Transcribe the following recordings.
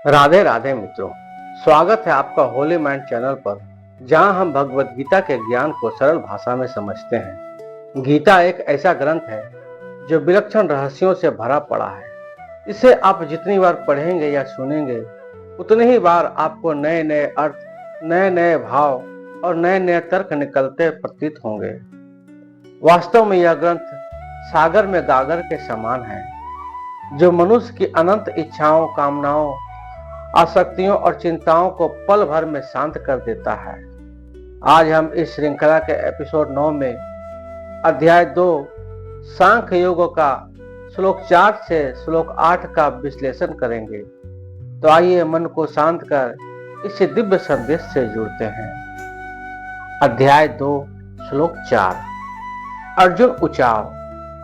राधे राधे मित्रों, स्वागत है आपका होली माइंड चैनल पर, जहां हम भगवत गीता के ज्ञान को सरल भाषा में समझते हैं। गीता एक ऐसा ग्रंथ है जो विलक्षण रहस्यों से भरा पड़ा है। इसे आप जितनी बार पढ़ेंगे या सुनेंगे, उतनी ही बार आपको नए नए अर्थ, नए नए भाव और नए नए तर्क निकलते प्रतीत होंगे। वास्तव में यह ग्रंथ सागर में गागर के समान है, जो मनुष्य की अनंत इच्छाओं, कामनाओं, आसक्तियों और चिंताओं को पल भर में शांत कर देता है। आज हम इस श्रृंखला के एपिसोड 9 में अध्याय 2 सांख्य योग का श्लोक 4 से श्लोक 8 का विश्लेषण करेंगे। तो आइए मन को शांत कर इस दिव्य संदेश से जुड़ते हैं। अध्याय 2 श्लोक 4। अर्जुन उचाव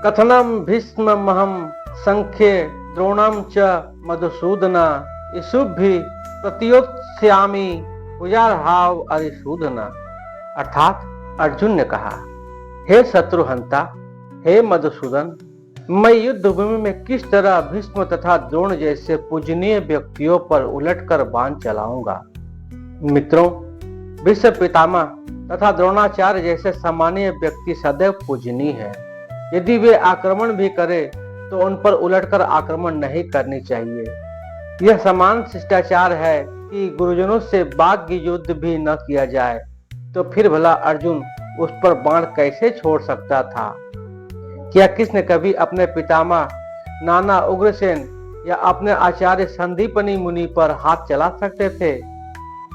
कथनम भीष्म महम संख्ये द्रोणम च मधुसूदना इसुभि प्रत्योत्स्यामि भुजार्हाव अरिसूदना। अर्थात अर्जुन ने कहा, हे शत्रुहंता, हे मधुसूदन, मैं युद्ध भूमि में किस तरह भीष्म तथा द्रोण जैसे पूजनीय व्यक्तियों पर उलटकर बाण चलाऊंगा। मित्रों, भीष्म पितामह तथा द्रोणाचार्य जैसे सम्मानीय व्यक्ति सदैव पूजनीय है। यदि वे आक्रमण भी करें तो उन पर उलटकर आक्रमण नहीं करनी चाहिए। यह समान शिष्टाचार है कि गुरुजनों से बाग्य युद्ध भी न किया जाए, तो फिर भला अर्जुन उस पर बाण कैसे छोड़ सकता था। क्या किसने कभी अपने पितामह नाना उग्रसेन या अपने आचार्य संदीपनी मुनि पर हाथ चला सकते थे।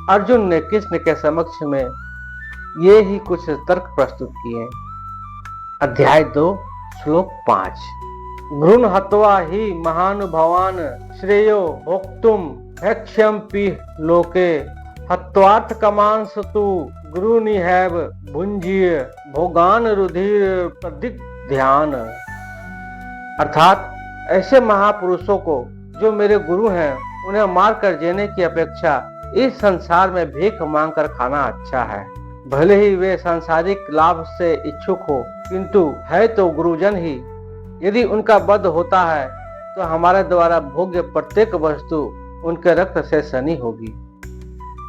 अर्जुन ने कृष्ण के समक्ष में ये ही कुछ तर्क प्रस्तुत किए। अध्याय 2 श्लोक 5। घृण हत्वा ही महानुभावान श्रेयो भोक्तुम भक्ष्यम्पि लोके हत्वार्थ कमांस तु गुरुनिहैव भुंजीय भोगान रुधिर प्रदिग्ध्यान। अर्थात ऐसे महापुरुषों को जो मेरे गुरु हैं, उन्हें मारकर जीने की अपेक्षा इस संसार में भीख मांगकर खाना अच्छा है। भले ही वे सांसारिक लाभ से इच्छुक हो, किंतु है तो गुरुजन ही। यदि उनका वध होता है तो हमारे द्वारा भोग्य प्रत्येक वस्तु उनके रक्त से सनी होगी।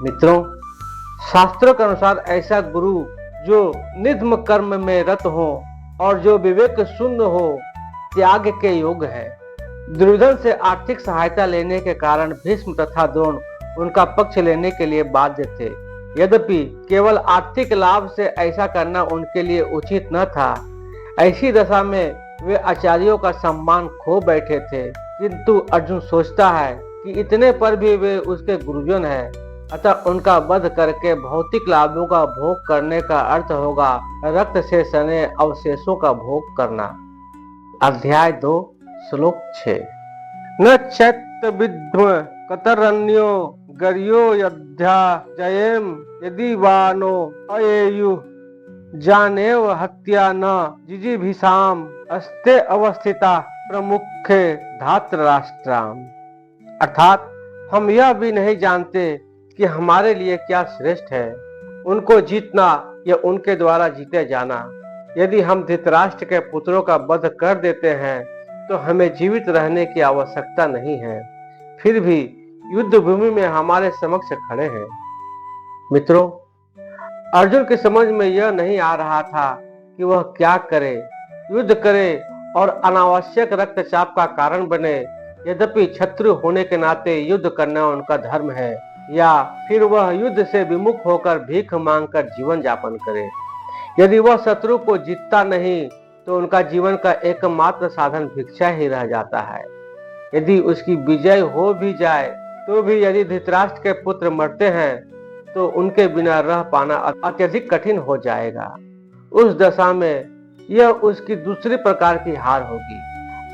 मित्रों, शास्त्रों के अनुसार ऐसा गुरु जो निधम कर्म में रत हो और जो विवेक शून्य हो, त्याग के योग है। दुर्योधन से आर्थिक सहायता लेने के कारण भीष्म तथा द्रोण उनका पक्ष लेने के लिए बाध्य थे। यद्यपि केवल आर्थिक लाभ से ऐसा करना उनके लिए उचित न था। ऐसी दशा में वे आचार्यों का सम्मान खो बैठे थे, किंतु अर्जुन सोचता है कि इतने पर भी वे उसके गुरुजन हैं, अतः उनका वध करके भौतिक लाभों का भोग करने का अर्थ होगा रक्त से सने अवशेषों का भोग करना। अध्याय 2 श्लोक 6। न चैत विद्म कतरन्यो गर्यो यद्या जयेम यदि वानो अयेयु जानेव हत्या न जिजीभिषाम अस्ते अवस्थिता प्रमुखे धातराष्ट्राम। अर्थात हम यह भी नहीं जानते कि हमारे लिए क्या श्रेष्ठ है, उनको जीतना या उनके द्वारा जीते जाना। यदि हम धृतराष्ट्र के पुत्रों का वध कर देते हैं तो हमें जीवित रहने की आवश्यकता नहीं है, फिर भी युद्ध भूमि में हमारे समक्ष खड़े हैं। मित्रों, अर्जुन की समझ में यह नहीं आ रहा था कि वह क्या करे, युद्ध करे और अनावश्यक रक्तचाप का कारण बने। यद्यपि शत्रु होने के नाते युद्ध करना उनका धर्म है, या फिर वह युद्ध से विमुख होकर भीख मांगकर जीवन यापन करे। यदि वह शत्रु को जीतता नहीं तो उनका जीवन का एकमात्र साधन भिक्षा ही रह जाता है। यदि उसकी विजय हो भी जाए तो भी यदि धृतराष्ट्र के पुत्र मरते हैं तो उनके बिना रह पाना अत्यधिक कठिन हो जाएगा। उस दशा में यह उसकी दूसरी प्रकार की हार होगी।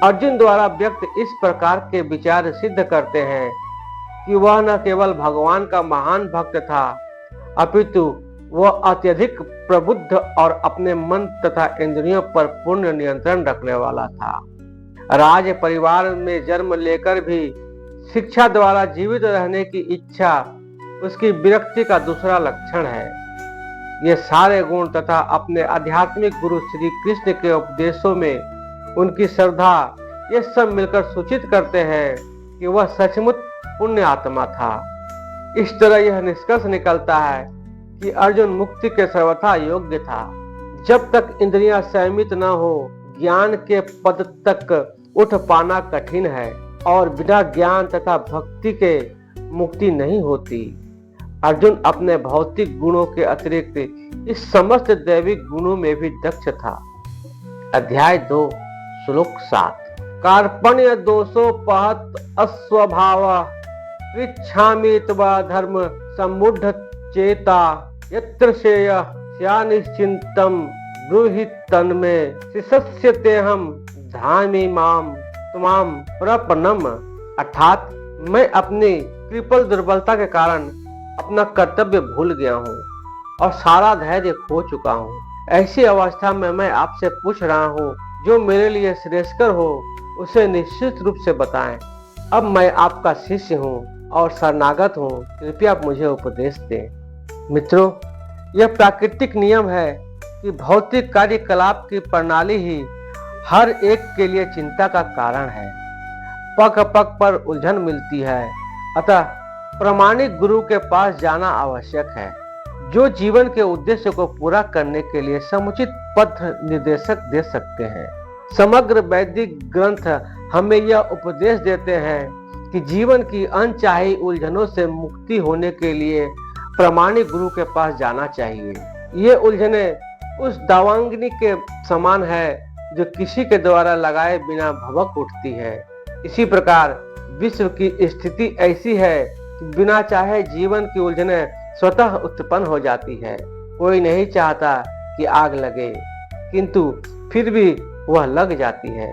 अर्जुन द्वारा व्यक्त इस प्रकार के विचार सिद्ध करते हैं कि वह न केवल भगवान का महान भक्त था, अपितु वह अत्यधिक प्रबुद्ध और अपने मन तथा इंद्रियों पर पूर्ण नियंत्रण रखने वाला था। राज परिवार में जन्म लेकर भी शिक्षा द्वारा जीवित रहने की इच्छा उसकी विरक्ति का दूसरा लक्षण है। ये सारे गुण तथा अपने आध्यात्मिक गुरु श्री कृष्ण के उपदेशों में उनकी श्रद्धा, ये सब मिलकर सूचित करते हैं कि वह सचमुच पुण्य आत्मा था। इस तरह यह निष्कर्ष निकलता है कि अर्जुन मुक्ति के सर्वथा योग्य था। जब तक इंद्रियां संयमित न हो, ज्ञान के पद तक उठ पाना कठिन है और बिना ज्ञान तथा भक्ति के मुक्ति नहीं होती। अर्जुन अपने भौतिक गुणों के अतिरिक्त इस समस्त दैविक गुणों में भी दक्ष था। अध्याय 2 श्लोक 7। कार्पण्य दोषोपहत अस्वभाव पृच्छामि त्वा धर्म समुढ़ चेता यत्र श्रेयः स्यानिश्चिन्तं ब्रूहि तन्मे शिष्यस्तेऽहं धामि माम त्वाम प्रपन्नम। अर्थात मैं अपनी कृपल दुर्बलता के कारण अपना कर्तव्य भूल गया हूँ और सारा धैर्य खो चुका हूँ। ऐसी अवस्था में मैं आपसे पूछ रहा हूँ, जो मेरे लिए श्रेयस्कर हो उसे निश्चित रूप से बताएं। अब मैं आपका शिष्य हूँ और शरणागत हूँ, कृपया आप मुझे उपदेश दें। मित्रों, यह प्राकृतिक नियम है कि भौतिक कार्यकलाप की प्रणाली ही हर एक के लिए चिंता का कारण है। पग पग पर उलझन मिलती है, अतः प्रामाणिक गुरु के पास जाना आवश्यक है, जो जीवन के उद्देश्य को पूरा करने के लिए समुचित पथ निर्देशक दे सकते हैं। समग्र वैदिक ग्रंथ हमें यह उपदेश देते हैं कि जीवन की अनचाही उलझनों से मुक्ति होने के लिए प्रामाणिक गुरु के पास जाना चाहिए। ये उलझने उस दावांगिनी के समान है जो किसी के द्वारा लगाए बिना भभक उठती है। इसी प्रकार विश्व की स्थिति ऐसी है कि बिना चाहे जीवन की उलझने स्वतः उत्पन्न हो जाती है। कोई नहीं चाहता कि आग लगे, किंतु फिर भी वह लग जाती है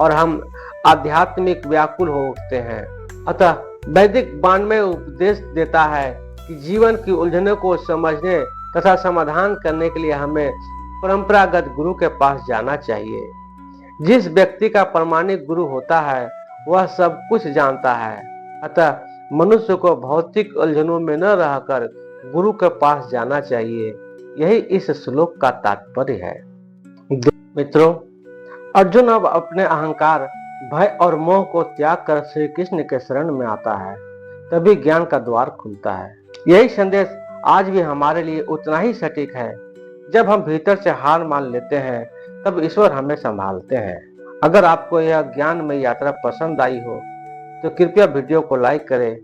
और हम आध्यात्मिक व्याकुल हो उठते हैं। अतः वैदिक वाङ्मय उपदेश देता है कि जीवन की उलझनों को समझने तथा समाधान करने के लिए हमें परंपरागत गुरु के पास जाना चाहिए। जिस व्यक्ति का प्रामाणिक गुरु होता है वह सब कुछ जानता है, अतः मनुष्य को भौतिक उलझनों में न रहकर गुरु के पास जाना चाहिए। यही इस श्लोक का तात्पर्य है। मित्रों, अर्जुन अब अपने अहंकार, भय और मोह को त्याग कर श्री कृष्ण के शरण में आता है, तभी ज्ञान का द्वार खुलता है। यही संदेश आज भी हमारे लिए उतना ही सटीक है। जब हम भीतर से हार मान लेते हैं, तब ईश्वर हमें संभालते हैं। अगर आपको यह ज्ञान में यात्रा पसंद आई हो तो कृपया वीडियो को लाइक करें,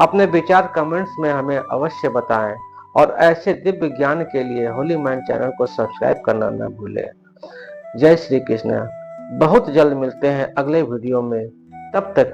अपने विचार कमेंट्स में हमें अवश्य बताएं और ऐसे दिव्य ज्ञान के लिए होली माइंड चैनल को सब्सक्राइब करना न भूलें। जय श्री कृष्ण। बहुत जल्द मिलते हैं अगले वीडियो में, तब तक